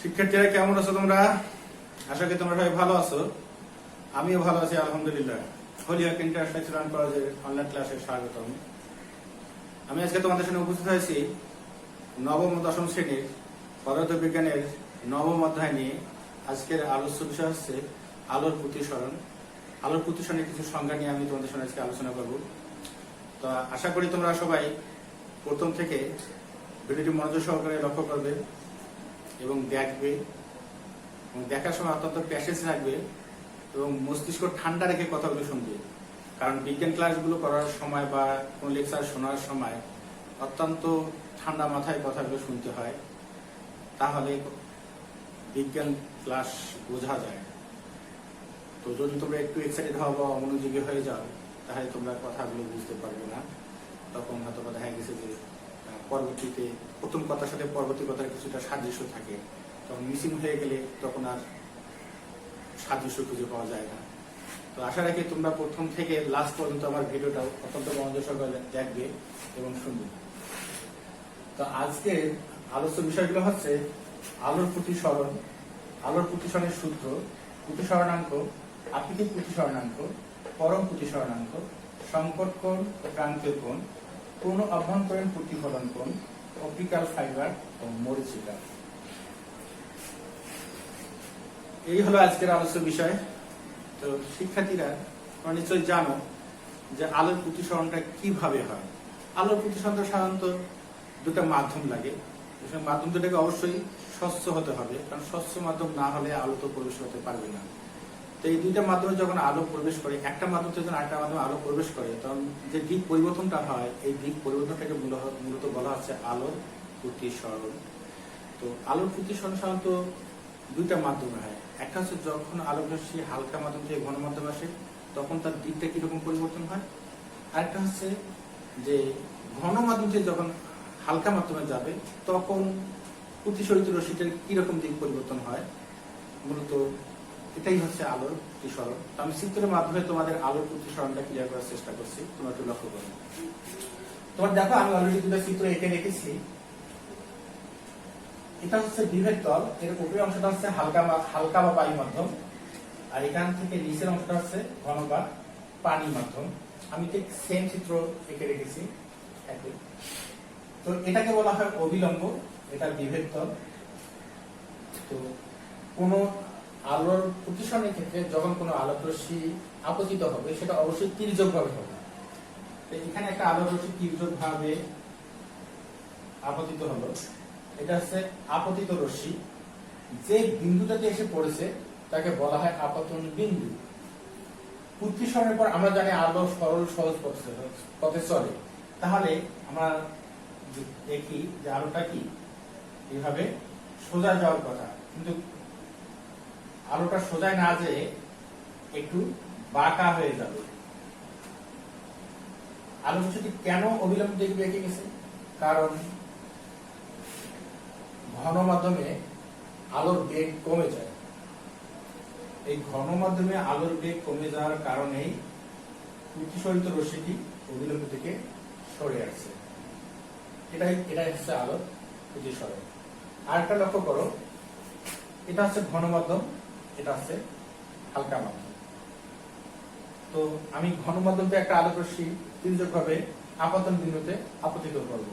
শিক্ষার্থীরা কেমন আছো তোমরা? আশা করি তোমরা সবাই ভালো আছো। আমিও ভালো আছি আলহামদুলিল্লাহ। হলিওয়াক ইন্টারন্যাশনাল কলেজের অনলাইন ক্লাসে স্বাগতম। আমি আজকে তোমাদের সামনে উপস্থিত হয়েছি নবম ও দশম শ্রেণীর পদার্থবিজ্ঞানের নবম অধ্যায় নিয়ে। আজকের আলোচ্য বিষয় হচ্ছে আলোর প্রতিসরণ। আলোর প্রতিসরণের কিছু সংজ্ঞা নিয়ে আমি তোমাদের সামনে আজকে আলোচনা করব। তো আশা করি তোমরা সবাই প্রথম থেকে ভিডিওটি মনোযোগ সহকারে লক্ষ্য করবে এবং দেখবে, এবং দেখার সময় অত্যন্ত প্যাসেজ রাখবে এবং মস্তিষ্ক ঠান্ডা রেখে কথাগুলো শুনবে। কারণ বিজ্ঞান ক্লাসগুলো করার সময় বা কোনো লেকচার শোনার সময় অত্যন্ত ঠান্ডা মাথায় কথাগুলো শুনতে হয়, তাহলে বিজ্ঞান ক্লাস বোঝা যায়। তো যদি তোমরা একটু এক্সাইটেড হও বা অমনোযোগী হয়ে যাও, তাহলে তোমরা কথাগুলো বুঝতে পারবে না। তখন হয়তো দেখা গেছে যে পরবর্তীতে প্রথম কথার সাথে পরবর্তী কথার কিছুটা সাদৃশ্য থাকে, তখন মিসিং হয়ে গেলে তখন আর সাদৃশ্য খুঁজে পাওয়া যায় না। তো আশা রাখি তোমরা প্রথম থেকে লাস্ট পর্যন্ত আমার ভিডিওটা অত্যন্ত মনোযোগ সহকারে দেখবে এবং শুনবে। তো আজকের আলোচ্য বিষয়গুলো হচ্ছে আলোর প্রতিসরণ, আলোর প্রতিসরণের সূত্র, প্রতিসরণাঙ্ক, আপেক্ষিক প্রতিসরণাঙ্ক, পরম প্রতিসরণাঙ্ক, সংকট কোণ ও ক্রান্তীয় কোণ, পূর্ণ অভ্যন্তরীণ প্রতিফলন কোণ, অপটিক্যাল ফাইবার ও মরিচিকা। এই হলো আজকের আলোচ্য বিষয়। তো শিক্ষার্থীরা তোমরা নিশ্চয়ই জানো যে আলোর প্রতিসরণটা কিভাবে হয়। আলোর প্রতিসরণটা সাধারণত দুটো মাধ্যম লাগে। মাধ্যম দুটাকে অবশ্যই স্বচ্ছ হতে হবে, কারণ স্বচ্ছ মাধ্যম না হলে আলো তো প্রবেশ করতে পারবে না। তো এই দুইটা মাধ্যমে যখন আলো প্রবেশ করে, একটা মাধ্যম থেকে যখন আরেকটা মাধ্যমে আলো প্রবেশ করে, তখন যে দিক পরিবর্তনটা হয়, এই দিক পরিবর্তনটাকে মূলত বলা হচ্ছে আলোর প্রতিসরণ। তো আলোর প্রতিসরণ সাধারণত দুইটা মাধ্যমে হয়। একটা হচ্ছে যখন আলোক রশ্মি হালকা মাধ্যম থেকে ঘন মাধ্যমে আসে, তখন তার দিকটা কিরকম পরিবর্তন হয়। আরেকটা হচ্ছে যে ঘন মাধ্যম থেকে যখন হালকা মাধ্যমে যাবে, তখন প্রতিসরিত রশ্মিটার কিরকম দিক পরিবর্তন হয়। মূলত এটাই হচ্ছে আলোর প্রতিসরণ। আমি চিত্রের মাধ্যমে তোমাদের আলোর প্রতিসরণটা ক্লিয়ার করার চেষ্টা করছি, তোমরা একটু লক্ষ্য করো। তোমার দেখো, আমি অলরেডি দুটো চিত্র এঁকে রেখেছি। এটা হচ্ছে বিভেদ তল, এর উপরের অংশটা হচ্ছে হালকা বা বায়ু মাধ্যম, আর এখান থেকে নিচের অংশটা হচ্ছে ঘন বা পানি মাধ্যম। আমি ঠিক সেম চিত্র এঁকে রেখেছি একই। তো এটাকে বলা হয় অবিলম্ব, এটা বিভেদ তল। তো কোন আলোর প্রতিসরণের ক্ষেত্রে যখন কোনো আলোক রশ্মি আপতিত হবে, সেটা অবশ্যই তির্যক ভাবে হবে। এখানে একটা আলোক রশ্মি তির্যক ভাবে আপতিত হলো, এটা হচ্ছে আপতিত রশ্মি। যে বিন্দুটাতে এসে পড়েছে তাকে বলা হয় আপতন বিন্দু। প্রতিসরণের পর আমরা জানি আলো সরল সহজ পথে চলে, তাহলে আমরা দেখি যে আলোটা কি এইভাবে সোজা যাওয়ার কথা, কিন্তু আলোটা সোজায় না যেয়ে একটু বাঁকা হয়ে যাবে। আলো রশ্মিটি কেন অবিলম্ব দিকে বেঁকে গেছে? কারণ ঘন মাধ্যমে আলোর বেগ কমে যায়। এই ঘন মাধ্যমে আলোর বেগ কমে যাওয়ার কারণেই প্রতিসরিত রশ্মিটি অবিলম্ব থেকে সরে আসছে। এটাই হচ্ছে আলোর প্রতিসরণ। আর একটা লক্ষ্য করো, এটা হচ্ছে ঘন মাধ্যম, এটা হচ্ছে হালকা মাধ্যম। তো আমি ঘন মাধ্যমে একটা আলোক রশ্মি তির্যক ভাবে আপতন বিন্দুতে আপতিত করব।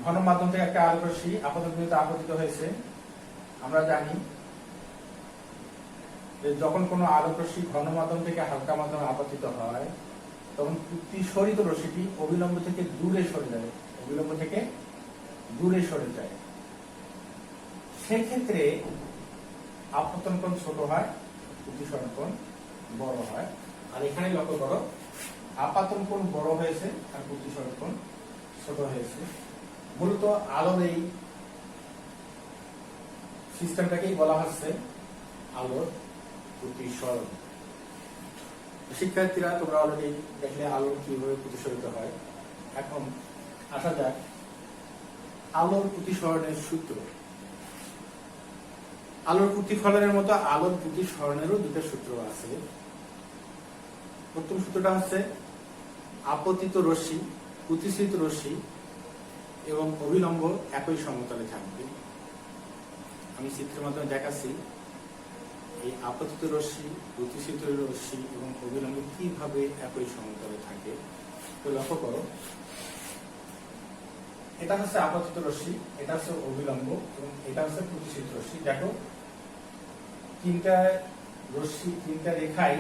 ঘন মাধ্যম থেকে একটা আলোক রশ্মি আপতন বিন্দুতে আপতিত হয়েছে। আমরা জানি যে যখন কোনো আলোক রশ্মি ঘন মাধ্যম থেকে হালকা মাধ্যমে আপতিত হয়, তখন প্রতিসরিত রশ্মিটি অবিলম্ব থেকে দূরে সরে যায়, অবিলম্ব থেকে দূরে সরে যায়। সেক্ষেত্রে আপতন কোণ ছোট হয়, প্রতিসরণ কোণ বড় হয়। আর এখানে লক্ষ্য করো, আপাতন কোণ বড় হয়েছে আর প্রতিসরণ কোণ ছোট হয়েছে। মূলত আলোর এই সিস্টেমটাকেই বলা হচ্ছে আলোর প্রতিসরণ। শিক্ষার্থীরা তোমরা অলরেডি দেখলে আলো কিভাবে প্রতিসরিত হয়। এখন আসা যাক আলোর প্রতিসরণের সূত্র। আলোর প্রতিফলনের মতো আলোর প্রতিসরণেরও দুটো সূত্র আছে। প্রথম সূত্রটা হচ্ছে আপতিত রশ্মি, প্রতিসরিত রশ্মি এবং অভিলম্ব একই সমতলে থাকবে। আমি চিত্রের মাধ্যমে দেখাচ্ছি এই আপতিত রশ্মি, প্রতিসিত রশ্মি এবং অভিলম্ব কিভাবে একই সমতলে থাকে। তো লক্ষ্য করো, এটা হচ্ছে আপতিত রশ্মি, এটা হচ্ছে অভিলম্ব এবং এটা হচ্ছে প্রতিসিত রশ্মি। দেখো তিনটা রশ্মি, তিনটা রেখায়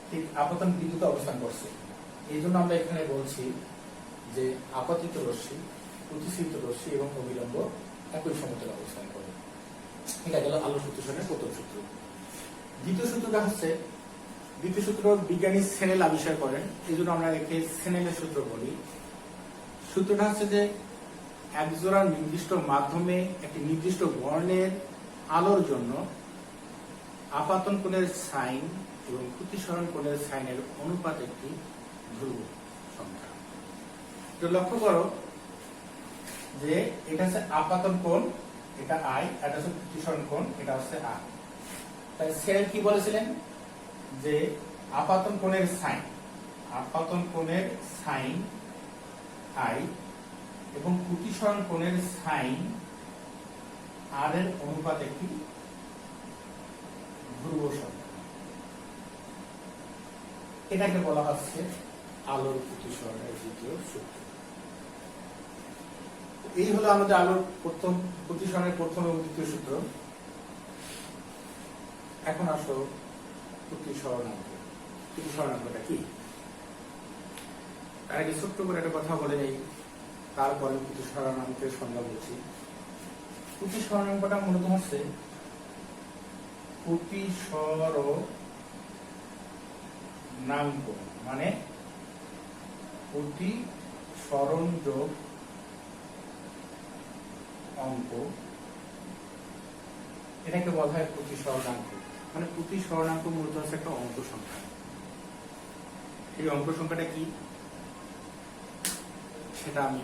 ঠিক আপতন বিন্দুতে অবস্থান করছে। এই জন্য আমরা এখানে বলছি যে আপতিত রশ্মি, প্রতিসিত রশ্মি এবং অবিলম্ব একই সমতলে অবস্থান করে। এটা গেল আলোক প্রতিসরণের প্রথম সূত্র। দ্বিতীয় সূত্রটা হচ্ছে, দ্বিতীয় সূত্র বিজ্ঞানী স্নেল আবিষ্কার করেন, এই জন্য আমরা একে স্নেলের সূত্র বলি। সূত্রটা হচ্ছে যে একজোড়া নির্দিষ্ট মাধ্যমে একটি নির্দিষ্ট বর্ণের আলোর জন্য আপাতন কোণের সাইন এবং প্রতিসরণ কোণের সাইনের অনুপাত একটি ধ্রুব সংখ্যা। তো লক্ষ্য করো যে এটা হচ্ছে আপাতন কোণ, এটা আই, এটা হচ্ছে প্রতিসরণ কোণ, এটা হচ্ছে আর। তাই স্নেল কি বলেছিলেন যে আপাতন কোণের সাইন, আপাতন কোণের সাইন আই এবং প্রতিসরণ কোণের সাইন আর এর অনুপাত একটি ধ্রুব সংখ্যা। এটাকে বলা হচ্ছে আলোর প্রতিসরণের দ্বিতীয় সূত্র। এই হলো আমাদের আলোর প্রথম প্রতিসরণের প্রথম এবং দ্বিতীয় সূত্র। এখন আসো প্রতিসরণাঙ্ক। প্রতিসরণাঙ্কটা কি তার আগে ছোট্ট করে একটা কথা বলে নেই, তারপরে প্রতিসরণাঙ্কের সংজ্ঞা বলছি। প্রতিসরণাঙ্কটা মূলত হচ্ছে প্রতিসরণাঙ্ক মানে প্রতিসরণ যোগ অঙ্ক, এটাকে বলা হয় প্রতিসরণাঙ্ক। মানে প্রতিসরণাঙ্ক মূলত হচ্ছে একটা অঙ্ক সংখ্যা। এই অঙ্ক সংখ্যাটা কি সেটা আমি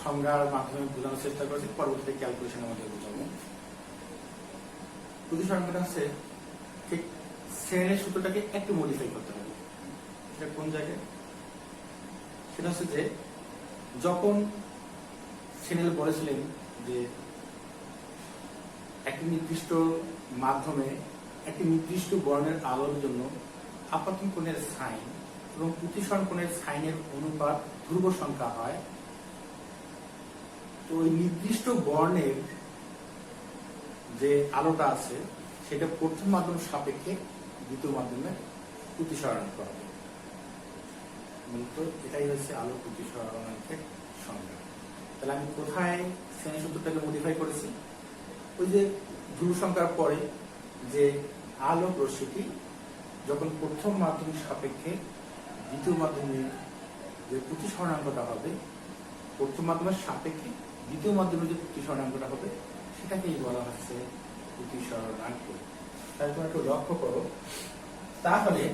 সংজ্ঞার মাধ্যমে বোঝানোর চেষ্টা করছি, পরবর্তীতে ক্যালকুলেশনের মধ্যে বোঝাবো। প্রতিসরণাঙ্কটা হচ্ছে ঠিক স্নেলের সূত্রটাকে একটু মডিফাই করতে হবে। এটা কোন জায়গায়? সেটা হচ্ছে যে যখন স্নেল বলেছিলেন যে একটি নির্দিষ্ট মাধ্যমে একটি নির্দিষ্ট বর্ণের আলোর জন্য আপতন কোণের সাইন এবং প্রতিসরণ কোণের সাইনের অনুপাত ধ্রুব সংখ্যা হয়, তো ওই নির্দিষ্ট বর্ণের যে আলোটা আছে সেটা প্রথম মাধ্যম সাপেক্ষে দ্বিতীয় মাধ্যমে প্রতিসরণাঙ্ক হবে। মূলত এটাই হচ্ছে আলো প্রতিসরণাঙ্কের সংজ্ঞা। তাহলে আমি কোথায় শ্রেণী সূত্রটাকে মডিফাই করেছি? ওই যে ধ্রুব সংখ্যার পরে যে আলোক রশ্মিটি যখন প্রথম মাধ্যমিক সাপেক্ষে দ্বিতীয় মাধ্যমে যে প্রতিসরণাঙ্কটা হবে, প্রথম মাধ্যমের সাপেক্ষে দ্বিতীয় মাধ্যমে যে প্রতিসরণাঙ্কটা হবে সেটাকেই বলা হচ্ছে প্রতিসরণাঙ্ক। তাই তোমরা একটু লক্ষ্য করো, তাহলে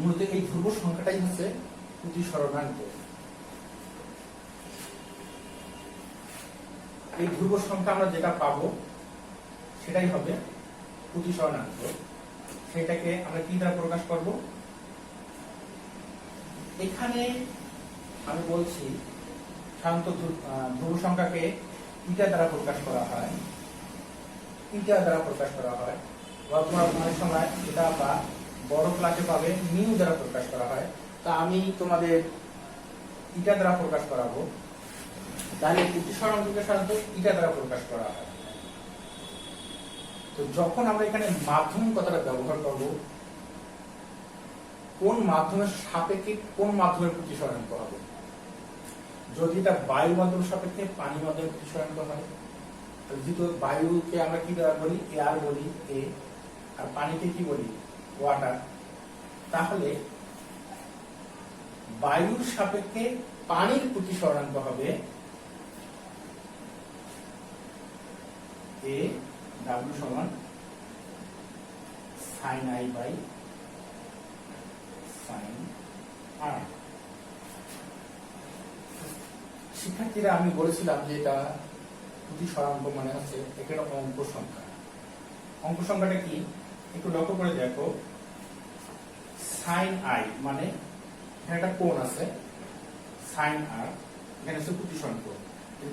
মূলত এই ধ্রুব সংখ্যাটাই হচ্ছে প্রতিসরণাঙ্ক। এই ধ্রুব সংখ্যা আমরা যেটা পাবো সেটাই হবে প্রতিসরণাঙ্ক। সেটাকে আমরা কি দ্বারা প্রকাশ করব? এখানে আমি বলছি সাধারণত ধ্রুব সংখ্যাকে ইটা দ্বারা প্রকাশ করা হয়, ইটা দ্বারা প্রকাশ করা হয়, বা তোমরা অনেক সময় এটা বা বড় ক্লাসে পাবে মিউ দ্বারা প্রকাশ করা হয়। তা আমি তোমাদের ইটা দ্বারা প্রকাশ করাবো। তাহলে প্রতিসরণাঙ্ককে সাধারণত ইটা দ্বারা প্রকাশ করা হয়। তো যখন আমরা এখানে মাধ্যম কথাটা ব্যবহার করব, কোন মাধ্যমের সাপেক্ষে কোন মাধ্যমের প্রতিসরণাঙ্ক হবে? যদি এটা বায়ু মাধ্যম সাপেক্ষে পানি মাধ্যমের প্রতিসরণাঙ্ক হয়, যেহেতু বায়ুকে আমরা কি দ্বারা বলি? এয়ার বলি, এ, আর পানিকে কি বলি? ওয়াটার। তাহলে বায়ুর সাপেক্ষে পানির প্রতিসরণাঙ্ক হবে এ ডাব্লিউ সমান সাইন আই বাই সাইন আর। শিক্ষার্থীরা, আমি বলেছিলাম যে এটা প্রতিসরণাঙ্ক মানে হচ্ছে এখানে অঙ্ক সংখ্যা। অঙ্ক সংখ্যাটা কি একটু লক্ষ্য করে দেখো। সাইন আই মানে এখানে একটা কোণ আছে, সাইন আর, এখানে হচ্ছে প্রতিসরণ কোণ।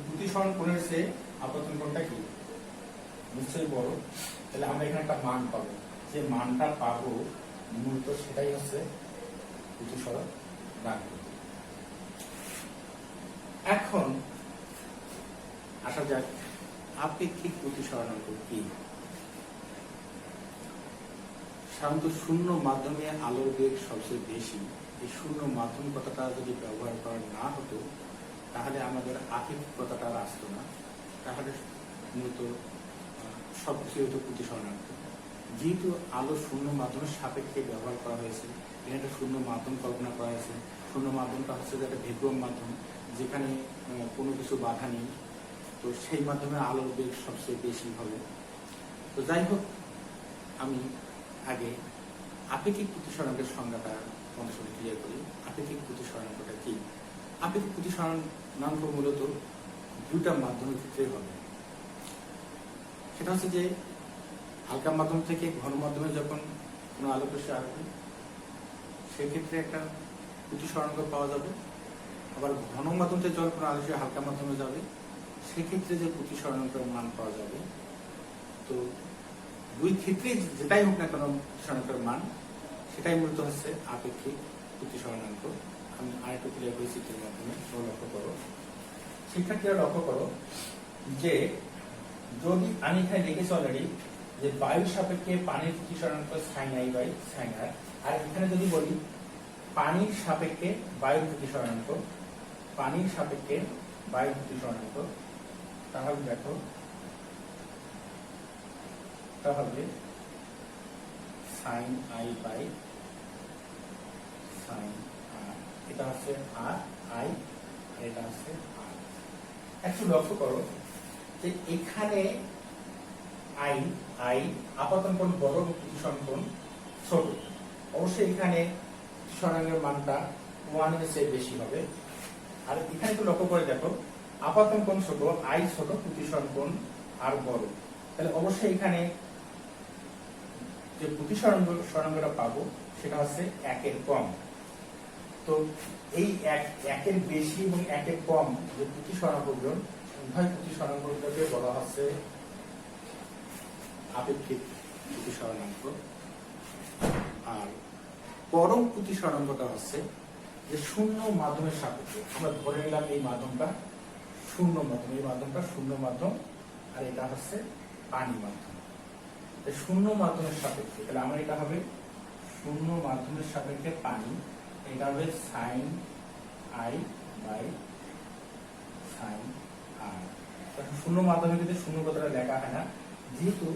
প্রতিসরণ কোণের চেয়ে আপতন কোণটা কি নিশ্চয়ই বড়, তাহলে আমরা এখানে একটা মান পাবো, যে মানটা পাবো মূলত সেটাই হচ্ছে প্রতিসরণ রাখবো। এখন আসা যাক আপেক্ষিক প্রতিসরণাঙ্ক কি। সাধারণত শূন্য মাধ্যমে আলোর বেগ সবচেয়ে বেশি। এই শূন্য মাধ্যম কথাটা যদি ব্যবহার করা না হতো তাহলে আমাদের আপেক্ষিক কথাটা আর আসতো না, তাহলে মূলত সবকিছু হতো প্রতিসরণাঙ্ক। যেহেতু আলো শূন্য মাধ্যমের সাপেক্ষে ব্যবহার করা হয়েছে, এখানে একটা শূন্য মাধ্যম কল্পনা করা হয়েছে। শূন্য মাধ্যমটা হচ্ছে যে একটা ভ্যাকুয়াম মাধ্যম, যেখানে কোনো কিছু বাধা নেই, তো সেই মাধ্যমে আলোর বেগ সবচেয়ে বেশি হবে। তো যাই হোক, আমি আগে আপেক্ষিক প্রতিসরণাঙ্কের সংজ্ঞাটা তোমাদের সাথে ক্লিয়ার করি। আপেক্ষিক প্রতিসরণাঙ্কটা কি? আপেক্ষিক প্রতিসরণাঙ্ক মূলত দুটা মাধ্যমের ক্ষেত্রে হবে। সেটা হচ্ছে যে হালকা মাধ্যম থেকে ঘন মাধ্যমে যখন কোনো আলোক রশ্মি আসবে সেক্ষেত্রে একটা প্রতিসরণাঙ্ক পাওয়া যাবে, আবার ঘন মাধ্যম থেকে যখন কোনো আলোক রশ্মি হালকা মাধ্যমে যাবে সেক্ষেত্রে যে প্রতিসরণাঙ্কের মান পাওয়া যাবে। তো দুই ক্ষেত্রে যেটাই হোক না কেন প্রতিসরণাঙ্কের মান, সেটাই মূলত হচ্ছে আপেক্ষিক প্রতিসরণাঙ্ক। আমি আরেকটু ক্লিয়ার করি চিত্রের মাধ্যমে। লক্ষ্য করো, শিক্ষার্থীরা লক্ষ্য করো যে যদি আমি এখানে লিখেছি অলরেডি যে বায়ুর সাপেক্ষে পানির প্রতিসরণাঙ্ক সাইন আই বাই সাইন আর, আর এখানে যদি বলি পানির সাপেক্ষে বায়ুর প্রতিসরণাঙ্ক, পানির সাপেক্ষে বায়ুর প্রতিসরণাঙ্ক, তাহলে দেখো তাহলে সাইন আই বাই সাইন আর, এটা হচ্ছে আর আই, এটা হচ্ছে আর। একটু লক্ষ্য করো যে এখানে আই আই আপতন কোণ বড়, প্রতিসরণ কোণ ছোট। অবশ্যই এখানে প্রতিসরণাঙ্কের মানটা 1 এর চেয়ে বেশি হবে। আর এখানে একটু লক্ষ্য করে দেখো, আপতন কোণ ছোট, আই ছোট, প্রতিসরণ কোণ আর বড়, তাহলে অবশ্যই এখানে যে প্রতিসরণাঙ্কটা পাবো সেটা হচ্ছে 1 এর কম। তো এই 1 এর বেশি এবং 1 এর কম যে প্রতিসরণাঙ্কগুলো, উভয় প্রতিসরণাঙ্কগুলোকে বলা হচ্ছে আপেক্ষিক প্রতিসরণাঙ্ক। আর পরম প্রতিসরণাঙ্কটা হচ্ছে যে শূন্য মাধ্যমের সাপেক্ষে। আমরা ধরে নিলাম এই মাধ্যমটা শূন্য মাধ্যম, এই মাধ্যমটা শূন্য মাধ্যম, আর এটা হচ্ছে পানি মাধ্যম। শূন্য মাধ্যমের সাপেক্ষে তাহলে আমার এটা হবে শূন্য মাধ্যমের সাপেক্ষে পানি, এটা হবে সাইন আই বাই সাইন আর। শূন্য মাধ্যমের ক্ষেত্রে শূন্য কথাটা লেখা হয় না যেহেতু,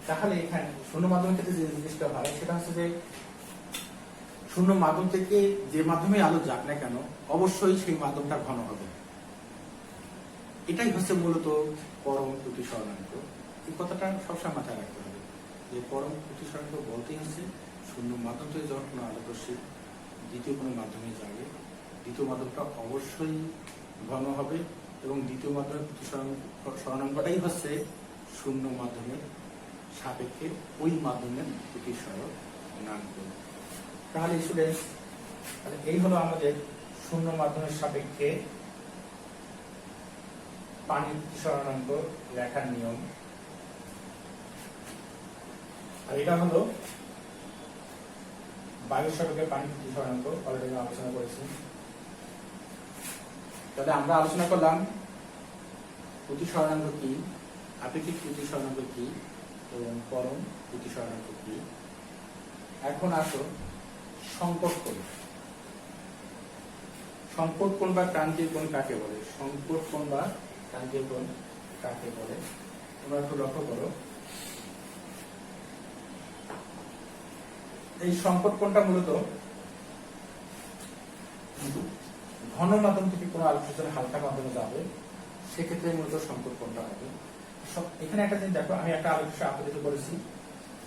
তাহলে এখানে শূন্য মাধ্যমের ক্ষেত্রে যে জিনিসটা হয় সেটা হচ্ছে যে শূন্য মাধ্যম থেকে যে মাধ্যমে আলো যাক না কেন অবশ্যই সেই মাধ্যমটা ঘন হবে। এটাই হচ্ছে মূলত পরম প্রতিসরণাঙ্ক। এই কথাটা সবসময় মাথায় রাখতে হবে যে পরম প্রতিসরণাঙ্ক বলতেই হচ্ছে শূন্য মাধ্যম থেকে যখন কোনো আলোক রশ্মি দ্বিতীয় কোনো মাধ্যমে যাবে, দ্বিতীয় মাধ্যমটা অবশ্যই ঘন হবে এবং দ্বিতীয় মাধ্যমের প্রতিসরণাঙ্কটাই হচ্ছে শূন্য মাধ্যমের সাপেক্ষে ওই মাধ্যমের প্রতিসরণাঙ্ক। তাহলে স্টুডেন্টস, এই হলো আমাদের শূন্য মাধ্যমের সাপেক্ষে পানির প্রতিসরণাঙ্ক লেখার নিয়ম। আর এটা হলো বায়ুর সাপেক্ষে পানির প্রতিসরণাঙ্ক, অলরেডি আলোচনা করেছি। তাহলে আমরা আলোচনা করলাম প্রতিসরণাঙ্ক কি, আপেক্ষিক প্রতিসরণাঙ্ক কি এবং পরম প্রতিসরণাঙ্ক কি। এখন আসো সংকট কোণ। সংকট কোণ বা ক্রান্তীয় কোণ কাকে বলে? সংকট কোণ বা ক্রান্তীয় কোণ কাকে বলে তোমরা একটু লক্ষ্য করো। এই সংকট কোণটা মূলত ঘন মাধ্যম থেকে কোনো আলোক রশ্মি হালকা মাধ্যমে যাবে সেক্ষেত্রে মূলত সংকট কোণটা হবে। এখানে একটা জিনিস দেখো, আমি একটা আলোক রশ্মি আপতিত করেছি,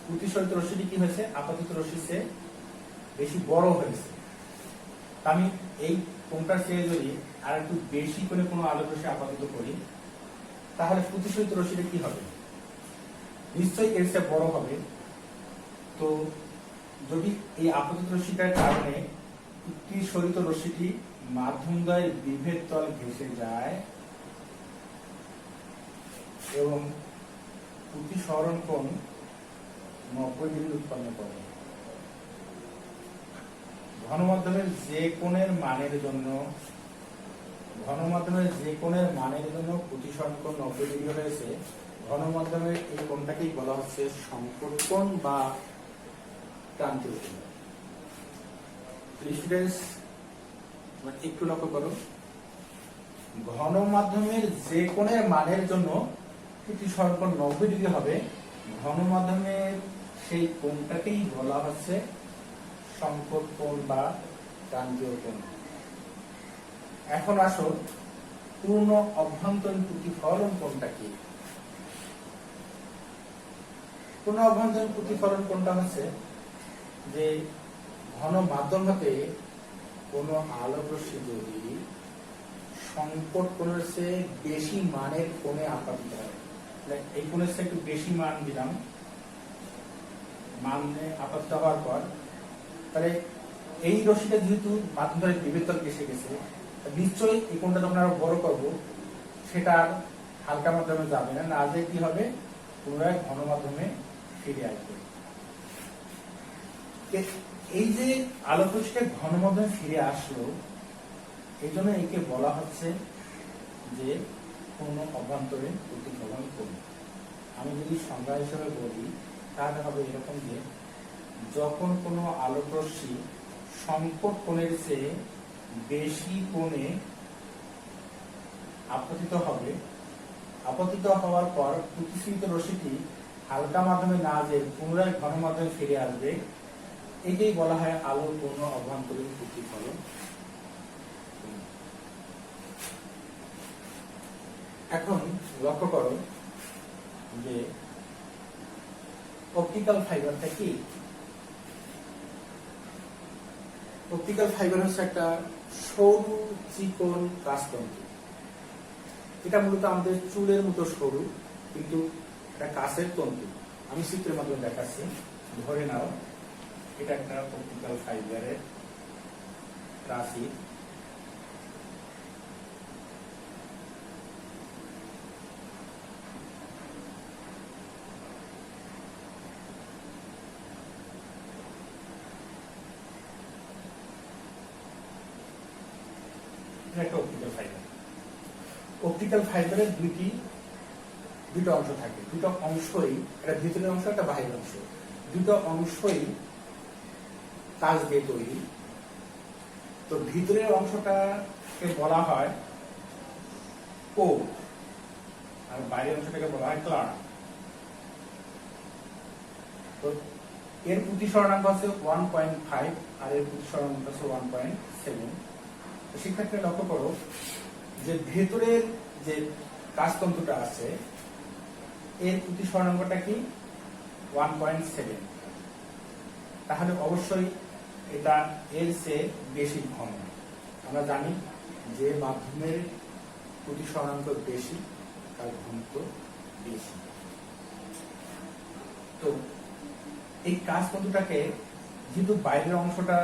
প্রতিসরিত রশ্মিটি কি হয়েছে? আপতিত রশ্মির চেয়ে বেশি বড় হয়েছে। আমি এই কোণটার চেয়ে যদি আর একটু বেশি করে কোনো আলোক রশ্মি আপতিত করি তাহলে প্রতিসরিত রশ্মিটা কি হবে? নিশ্চয়ই এর চেয়ে বড় হবে। তো যদি এই আপতিত রশ্মিটার কারণে প্রতিসরিত রশ্মিটি মাধ্যমদ্বয়ের বিভেদ তল ঘেঁষে যায় এবং প্রতিসরণ কোণ 90 ডিগ্রি উৎপন্ন করে। ঘনমাধ্যমের যে কোণের মানের জন্য প্রতিসরণ কোণ 90 ডিগ্রি হয়েছে, ঘনমাধ্যমের এই কোণটাকেই বলা হচ্ছে সংকট কোণ বা ক্রান্তীয় কোণ। স্টুডেন্টস একটু লক্ষ্য করো, ঘনমাধ্যমের যে কোণের মানের জন্য প্রতিসরণ কোণ 90 ডিগ্রি হবে, ঘনমাধ্যমের সেই কোণটাকেই বলা হচ্ছে সংকট কোণ বা ক্রান্তীয় কোণ। এখন আসো, পূর্ণ অভ্যন্তরীণ প্রতিফলন কোণটা কি? পূর্ণ অভ্যন্তরীণ প্রতিফলন কোণটা হচ্ছে যে ঘন মাধ্যম হতে কোন আলোক রশ্মি যদি সংকট কোণের চেয়ে বেশি মানের কোণে আপতিত হয়, এই কোণের চেয়ে একটু বেশি মান দিলাম, মানে আপতিত হওয়ার পর তাহলে এই রশ্মিটা যেহেতু মাধ্যম ধরে বিভেদ তল ঘেঁষে গেছে, নিশ্চয়ই এই কোণটা যখন আরো বড় করব সেটা হালকা মাধ্যমে যাবে না, না যে কি হবে, পুনরায় ঘন মাধ্যমে ফিরে আসবে। এই যে আলোক রশ্মিটা ঘন মাধ্যমে ফিরে আসলো, এই জন্য একে বলা হচ্ছে যে পূর্ণ অভ্যন্তরীণ প্রতিফলন কোণ। আমি যদি সংজ্ঞা হিসেবে বলি তাহলে হবে এরকম যে যখন কোনো আলোক রশ্মি সংকট কোণের চেয়ে বেশি কোণে আপতিত হবে, আপতিত হওয়ার পর প্রতিসৃত রশ্মিটি হালকা মাধ্যমে না যে পুনরায় ঘন মাধ্যমে ফিরে আসবে, একেই বলা হয় আলোর পূর্ণ অভ্যন্তরীণ প্রতিফলন। এখন লক্ষ্য করো যে অপটিক্যাল ফাইবারটা কি? অপটিক্যাল ফাইবার হচ্ছে একটা সরু চিকন কাঁচতন্তু। এটা মূলত আমাদের চুলের মতো সরু, কিন্তু এটা কাঁচের তন্তু। আমি চিত্রের মাধ্যমে দেখাচ্ছি, ধরে নাও এটা একটা অপটিক্যাল ফাইবারের রাশি। একটা অপটিক্যাল ফাইবার। অপটিক্যাল ফাইবারের দুটো অংশ থাকে, দুটো অংশই, একটা ভিতরের অংশ একটা বাহিরের অংশ, দুটো অংশই কাঁচ দিয়ে তৈরি। তো ভিতরের অংশটাকে বলা হয় কোর আর বাইরের অংশটাকে বলা হয় ক্লার্ক। তো এর প্রতিসরণাঙ্ক হচ্ছে 1.5 আর এর প্রতিসরণাঙ্ক হচ্ছে 1.7। শিক্ষার্থীরা লক্ষ্য করো যে ভেতরের যে কাঁচতন্তুটা আছে এর প্রতিসরণাঙ্কটা কি 1.7, তাহলে অবশ্যই এটা এর চেয়ে বেশি ঘন। আমরা জানি যে মাধ্যমের প্রতিসরণাঙ্ক বেশি তার ঘনত্ব বেশি। তো এই কাঁচতন্তুটাকে যেহেতু বাইরের অংশটা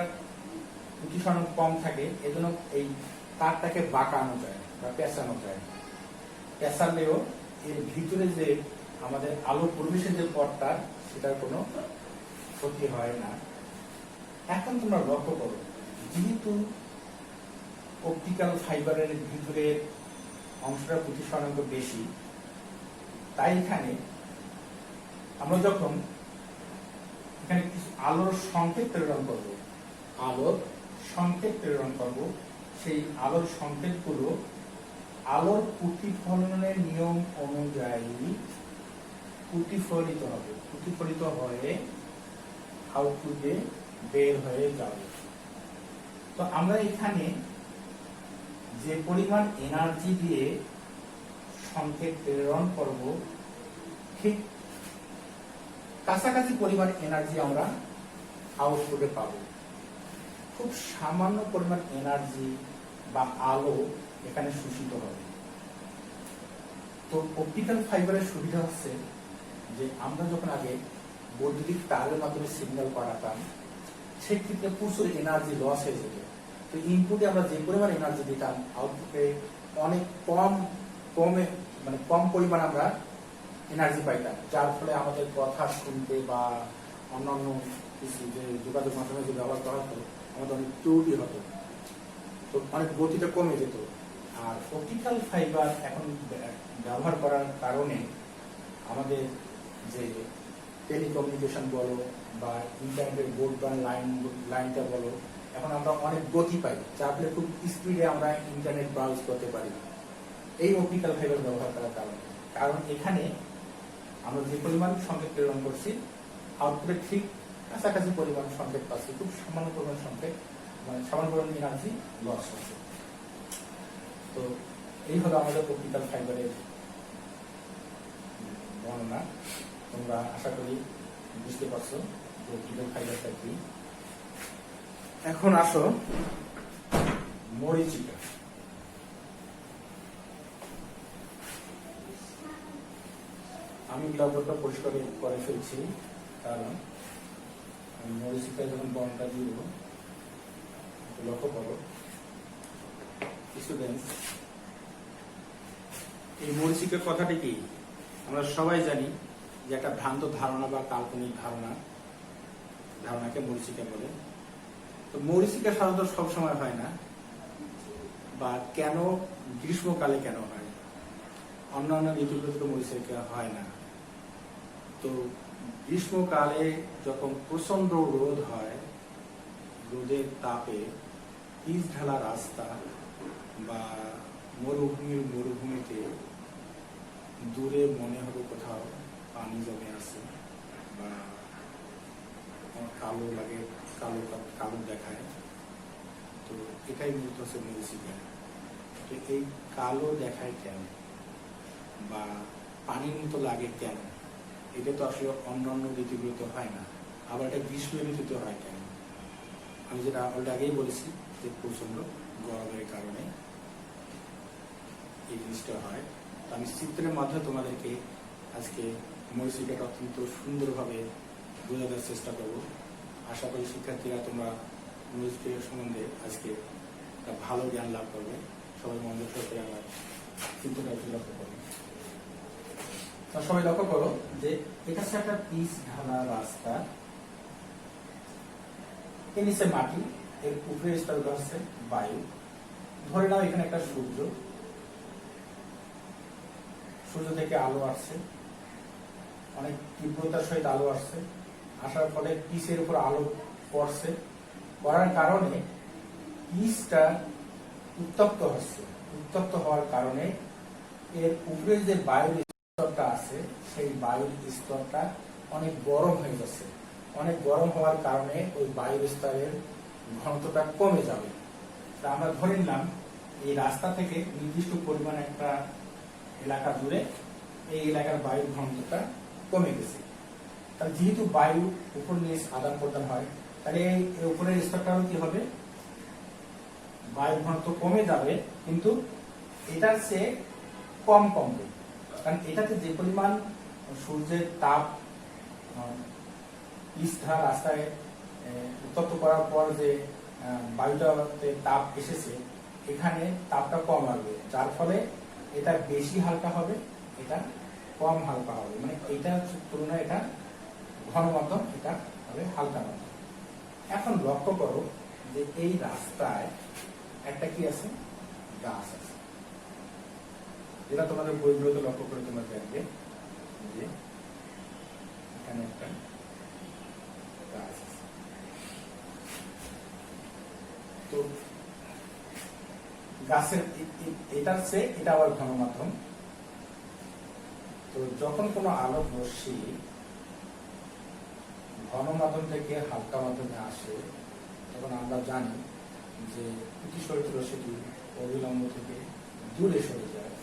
প্রতিসরণ কম থাকে, এজন্য এই তারটাকে বাঁকানো যায় বা পেঁচানো যায়। পেঁচালেও এর ভিতরে যে আমাদের আলো প্রবেশের যে পথটা সেটার কোনো ক্ষতি হয় না। এখন তোমরা লক্ষ্য করো, যেহেতু অপটিক্যাল ফাইবারের ভিতরের অংশটা প্রতিসরণাঙ্ক বেশি, তাই এখানে আমরা যখন এখানে কিছু আলোর সংকেত প্রেরণ করব, সেই আলোর সংকেতগুলো আলোর প্রতিফলনের নিয়ম অনুযায়ী প্রতিফলিত হয়ে আউটপুটে বের হয়ে যাবে। তো আমরা এখানে যে পরিমাণ এনার্জি দিয়ে সংকেত প্রেরণ করব, ঠিক কাছাকাছি পরিমাণ এনার্জি আমরা আউটপুটে পাবো। খুব সামান্য পরিমাণ এনার্জি বা আলো এখানে শোষিত হবে। তো অপটিক্যাল ফাইবারের সুবিধা হচ্ছে যে আমরা যখন আগে বৈদ্যুতিক তারের মাধ্যমে সিগন্যাল পাঠাতাম, সেক্ষেত্রে প্রচুর এনার্জি লস হয়ে যেত, তো ইনপুটে আমরা যে পরিমাণ এনার্জি দিতাম আউটপুটে অনেক কম পরিমাণ আমরা এনার্জি পাইতাম, যার ফলে আমাদের কথা শুনতে বা অন্যান্য কিছু যে যোগাযোগ মাধ্যমে যে ব্যবহার করা হতো আমাদের অনেক ত্রুটি হতো, তো অনেক গতিটা কমে যেত। আর অপটিক্যাল ফাইবার এখন ব্যবহার করার কারণে আমাদের যে টেলিকমিউনিকেশন বলো বা ইন্টারনেটের ব্রডব্যান্ড লাইনটা বলো, এখন আমরা অনেক গতি পাই, যার ফলে খুব স্পিডে আমরা ইন্টারনেট ব্রাউজ করতে পারি এই অপটিক্যাল ফাইবার ব্যবহার করার কারণে। কারণ এখানে আমরা যে পরিমাণ সংকেত প্রেরণ করছি আউটপুটে ঠিক কাছাকাছি পরিমাণ সংকেত পাচ্ছি, খুব সামান্য পরিমাণ সংকেত, মানে সামান্য পরিমাণ এনার্জি লস হচ্ছে। তো এই হলো আমাদের অপটিক্যাল ফাইবারের বর্ণনা। তোমরা আশা করি বুঝতে পারছো যে অপটিক্যাল ফাইবারটা কি। এখন আসো মরীচিকা। আমি ব্লগটা পরিষ্কার করে ফেলছি, কারণ আমি মরীচিকায় যখন বর্ণটা দিব লক্ষ্য করো স্টুডেন্টস, এই মরীচিকার কথাটি কি আমরা সবাই জানি যে একটা ভ্রান্ত ধারণা বা কাল্পনিক ধারণাকে মরীচিকা বলে। তো মরীচিকা সাধারণত সবসময় হয় না, বা কেন গ্রীষ্মকালে কেন হয়, অন্যান্য ঋতুগুলোতে তো মরীচিকা হয় না। তো গ্রীষ্মকালে যখন প্রচন্ড রোদ হয়, রোদের তাপে পিচ ঢালা রাস্তা বা মরুভূমিতে দূরে মনে হবে কোথাও পানি জমে আছে বা কালো লাগে, কালো দেখায়, তো এটাই মূলত হচ্ছে মরীচিকা। তো এই কালো দেখায় কেন বা পানির মতো লাগে কেন, এটা তো আসলে অন্যান্য ঋতুগুলোতে হয় না। আবার এটা গ্রীষ্ম ঋতুতে হয় কেন? আমি যেটা অলরেডি আগেই বলেছি যে প্রচন্ড গরমের কারণে এই জিনিসটা হয়। আমি চিত্রের মাধ্যমে তোমাদেরকে আজকে মরীচিকাটা অত্যন্ত সুন্দরভাবে বোঝানোর চেষ্টা করব। আশা করি শিক্ষার্থীরা তোমরা মরীচিকা সম্বন্ধে আজকে একটা ভালো জ্ঞান লাভ করবে। সবাই মনোযোগ সহকারে আমার চিত্রটা লক্ষ্য করবে। সবাই লক্ষ্য করো যে এটা হচ্ছে একটা পিচ ঢালা রাস্তা, এর নিচে মাটি, এর উপরে স্তরটা হচ্ছে বায়ু। ধরে নাও এখানে একটা সূর্য থেকে আলো আসছে, অনেক তীব্রতার সহিত আলো আসছে, আসার ফলে পিচের উপর আলো পড়ছে, পড়ার কারণে পিচটা উত্তপ্ত হচ্ছে। উত্তপ্ত হওয়ার কারণে এর উপরে যে বায়ুর স্তরটা আছে সেই বায়ুর স্তরটা অনেক গরম হয়ে যাচ্ছে। অনেক গরম হওয়ার কারণে ওই বায়ুর স্তরের ঘনত্বটা কমে যাবে। আমরা ধরে নিলাম এই রাস্তা থেকে নির্দিষ্ট পরিমাণ একটা এলাকা জুড়ে এই এলাকার বায়ুর ঘনত্বটা কমে গেছে। তাহলে যেহেতু বায়ু উপর নিচ আদান প্রদান হয়, তাহলে এই উপরের স্তরটাও কি হবে, বায়ুর ঘনত্ব কমে যাবে, কিন্তু এটার চেয়ে কম কমবে। কারণ এটাতে যে পরিমাণ সূর্যের তাপ পিচঢালা রাস্তায় উত্তপ্ত করার পর যে বায়ুটাতে তাপ এসেছে, এখানে তাপটা কম আসবে, যার ফলে এটা বেশি হালকা হবে, এটা কম হালকা হবে। মানে এইটার তুলনায় এটা ঘন মাধ্যম, এটা হবে হালকা মাধ্যম। এখন লক্ষ্য করো যে এই রাস্তায় একটা কি আছে, গাছ আছে, যেটা তোমাদের বইগুলোতে লক্ষ্য করে তোমরা দেখবে যে এখানে একটা গাছ আছে। তো গাছের এটার চেয়ে এটা আবার ঘন মাধ্যম। তো যখন কোনো আলোক রশ্মি ঘন মাধ্যম থেকে হালকা মাধ্যমে আসে, তখন আমরা জানি যে প্রতিসরিত রশ্মিটি অবিলম্ব থেকে দূরে সরে যায়।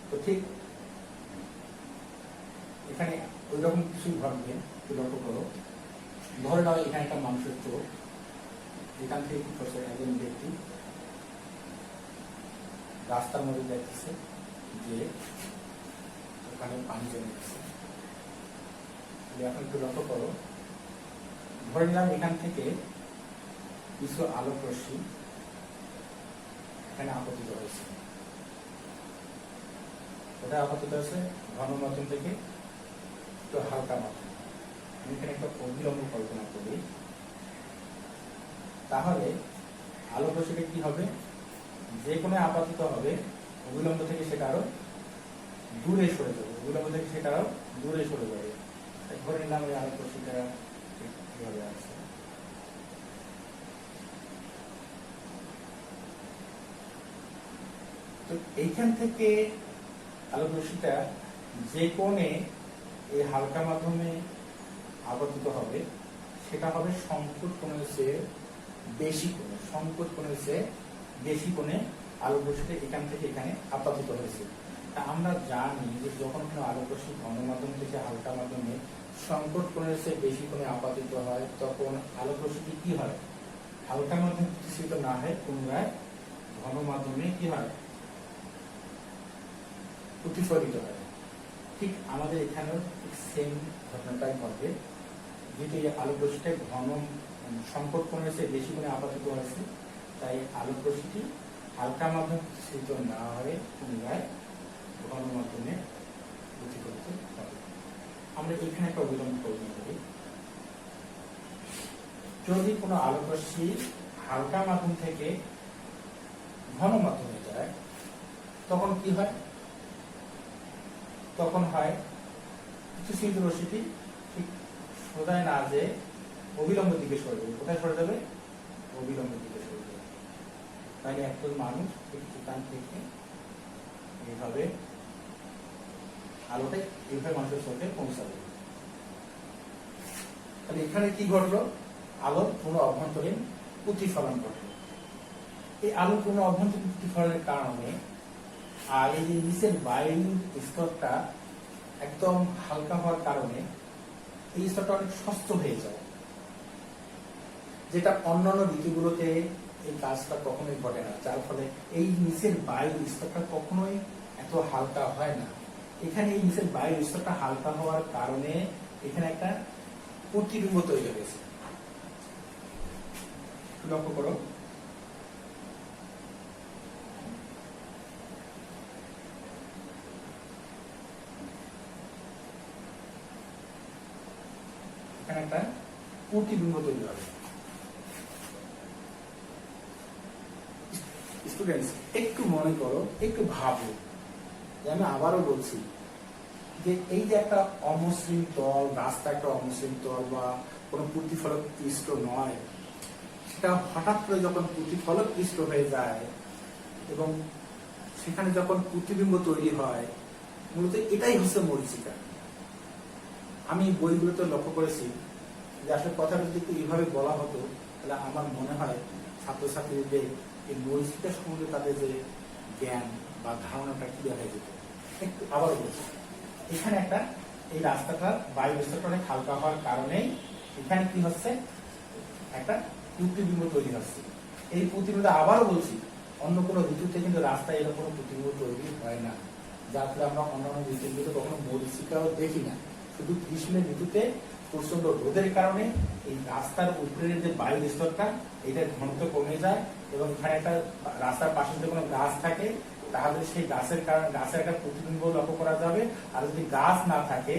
তো ঠিক এখানে ওই রকম কিছু ঘটবে। লক্ষ্য করো, ধরে নাও এখানে একটা মানুষের চোখ, এখান থেকে কি করছে, একজন ব্যক্তি রাস্তার মধ্যে দেখতেছে যে ওখানে পানি জমে গেছে। এখন একটু লক্ষ্য করো, ধরে নিলাম এখান থেকে কিছু আলোক রশ্মি এখানে আপতিত হয়েছে। কোথায় আপতিত হয়েছে? ঘন মাধ্যম থেকে একটু হালকা মাধ্যম। আমি এখানে একটা অবিলম্ব কল্পনা করি, তাহলে আলোক রশ্মিটা কি হবে? যে কোনো আপতিত হবে, অবিলম্ব থেকে সেটা আরো দূরে সরে যাবে, অবিলম্ব থেকে সেটা আরো দূরে সরে যাবে। ধরে নিলাম ওই আলোক রশ্মিটা কিভাবে আছে। তো এইখান থেকে আলোক রশ্মিটা যে কোণে এই হালকা মাধ্যমে আপতিত হবে সেটা হবে সংকট কোণের চেয়ে বেশি কোণে। সংকট কোণের চেয়ে বেশি কোণে আলোক রশ্মিটা এখান থেকে এখানে আপতিত হয়েছে। তা আমরা জানি যে যখন কোনো আলোক রশ্মি ঘন মাধ্যম থেকে হালকা মাধ্যমে সংকট কোণের চেয়ে বেশি কোণে আপতিত হয়, তখন আলোক রশ্মিটি কি হয়? হালকা মাধ্যমে প্রতিসৃত না হয় পুনরায় ঘন মাধ্যমে কি হয়? প্রতিফলিত হয়। ঠিক আমাদের এখানেও সেম ঘটনাটাই ঘটবে, যেহেতু এই আলোক রশ্মিটা ঘন সংকট কোণের চেয়ে বেশি কোণে আপতিত হয়েছে, তাই আলোক রশ্মিটি হালকা মাধ্যমে প্রতিসৃত না হয়ে পুনরায় ঘন মাধ্যমে প্রতিফলিত হবে। আমরা এখানে একটা অবিলম্ব কল্পনা করি। যদি কোনো আলোক রশ্মি হালকা মাধ্যম থেকে ঘন মাধ্যমে যায়, তখন কি হয়? তখন হয় প্রতিসৃত রশ্মিটি ঠিক সোজায় না যে অবিলম্ব দিকে সরে যাবে। কোথায় সরে যাবে? অবিলম্ব দিকে সরে যাবে। তাহলে একজন মানুষ এখান থেকে এইভাবে আলোটা এইভাবে মানুষের চোখে পৌঁছাবে। তাহলে এখানে কি ঘটলো? আলোর পুরো অভ্যন্তরীণ প্রতিফলন ঘটলো। এই আলোর পুরো অভ্যন্তরীণ প্রতিফলনের কারণে আর এই যে নিচের বায়ুর স্তরটা একদম হালকা হওয়ার কারণে এই স্তরটা অনেক স্বচ্ছ হয়ে যায়, যেটা অন্যান্য ঋতুগুলোতে এই কাজটা কখনোই ঘটে না। যার ফলে এই নিচের বায়ুর স্তরটা কখনোই এত হালকা হয় না। এখানে এই নিচের বায়ুর স্তরটা হালকা হওয়ার কারণে এখানে একটা প্রতিবিম্ব তৈরি হয়েছে। লক্ষ্য করো, এখানে একটা প্রতিবিম্ব তৈরি হবে। স্টুডেন্টস, একটু মনে করো, একটু ভাবো, যে আমি আবারও বলছি যে এই যে একটা অমসৃণ তল, রাস্তা একটা অমসৃণ তল বা কোনো প্রতিফলক পৃষ্ঠ নয়, সেটা হঠাৎ করে যখন প্রতিফলক পৃষ্ঠ হয়ে যায় এবং সেখানে যখন প্রতিবিম্ব তৈরি হয়, মূলত এটাই হচ্ছে মরীচিকা। আমি বইগুলোতে লক্ষ্য করেছি যে আসলে কথাটা যদি এইভাবে বলা হতো, তাহলে আমার মনে হয় ছাত্রছাত্রীদের এই মরীচিকা সম্বন্ধে তাদের যে জ্ঞান বা ধারণাটা ক্লিয়ার হয়ে যেত। একটু আবার বলছি, এখানে একটা এই রাস্তাটা বায়ু স্তরটা অনেক হালকা হওয়ার কারণেই এখানে কি হচ্ছে? একটা প্রতিবিম্ব তৈরি হচ্ছে। এই প্রতিবিম্ব আবারও বলছি, অন্য কোনো ঋতুতে কিন্তু রাস্তায় এরকম কোনো প্রতিবিম্ব তৈরি হয় না, যার ফলে আমরা অন্যান্য ঋতুগুলোতে কখনো মরীচিকাও দেখি না। শুধু গ্রীষ্মের ঋতুতে প্রচন্ড রোদের কারণে এই রাস্তার উপরের যে বায়ু স্তরটা, এটার ঘনত্ব কমে যায় এবং এখানে একটা রাস্তার পাশে যদি কোনো গাছ থাকে, তাহলে সেই গাছের কারণে গাছের একটা প্রতিবিম্ব লক্ষ্য করা যাবে। আর যদি গাছ না থাকে,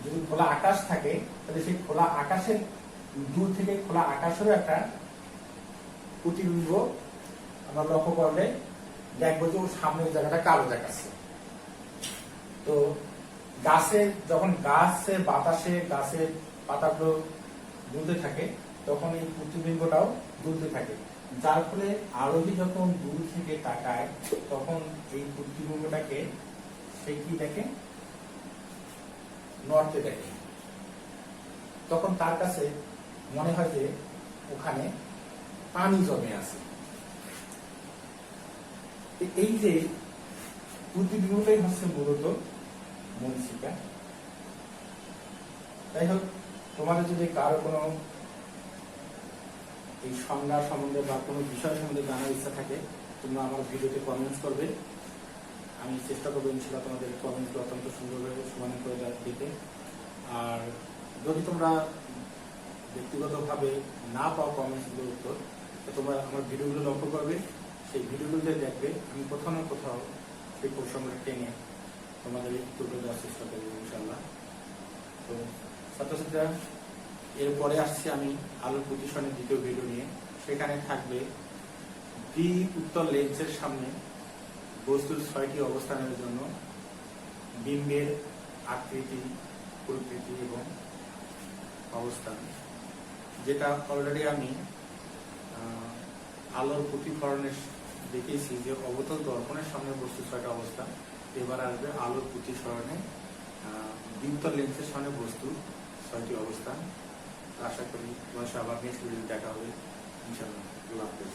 যদি খোলা আকাশ থাকে, তাহলে সেই খোলা আকাশের দূর থেকে খোলা আকাশেরও একটা প্রতিবিম্ব আমরা লক্ষ্য করলে দেখবো যে ওর সামনের জায়গাটা কালো দেখাচ্ছে। তো গাছের যখন গাছের বাতাসে গাছের পাতাগুলো দুলতে থাকে, তখন এই প্রতিবিম্বটাও দুলতে থাকে, যার ফলে আরোহী যখন দূর থেকে তাকায়, তখন এই প্রতিবিম্বটাকে সে কি দেখে? নর্থে দেখে। তখন তার কাছে মনে হয় যে ওখানে পানি জমে আছে। এই যে প্রতিবিম্বটাই হচ্ছে মূলত মরীচিকা। যাই হোক, তোমাদের যদি কারো কোনো এই সংজ্ঞা সম্বন্ধে বা কোনো বিষয় সম্বন্ধে জানার ইচ্ছা থাকে, তোমরা আমার ভিডিওতে কমেন্টস করবে। আমি চেষ্টা করবো ইনশাআল্লাহ তোমাদের কমেন্টগুলো অত্যন্ত সুন্দরভাবে সমাধান করে দিতে। আর যদি তোমরা ব্যক্তিগতভাবে না পাও কমেন্টসগুলোর উত্তর, তো তোমরা আমার ভিডিওগুলো লক্ষ্য করবে, সেই ভিডিওগুলোতে দেখবে আমি কোথাও না কোথাও সেই প্রসঙ্গটা টেনে তোমাদের তুলে দেওয়ার চেষ্টা করবো ইনশাল্লাহ। তো ছাত্রছাত্রীরা, এরপরে আসছি আমি আলোর প্রতিসরণের দ্বিতীয় ভিডিও নিয়ে। সেখানে থাকবে দ্বি উত্তল লেন্সের সামনে বস্তুর 6টি অবস্থানের জন্য বিম্বের আকৃতি, প্রকৃতি এবং অবস্থান, যেটা অলরেডি আমি আলোর প্রতিফলনের দেখেছি যে অবতল দর্পণের সামনে বস্তুর 6টা অবস্থান। এবার আসবে আলোর প্রতিসরণে দ্বিউত্তল লেন্সের সামনে বস্তুর 6টি অবস্থান। আশা করি তোমার আবার নেক্সট ভিডিও দেখা হবে ইনশাআল্লাহ। আল্লাহ হাফেজ।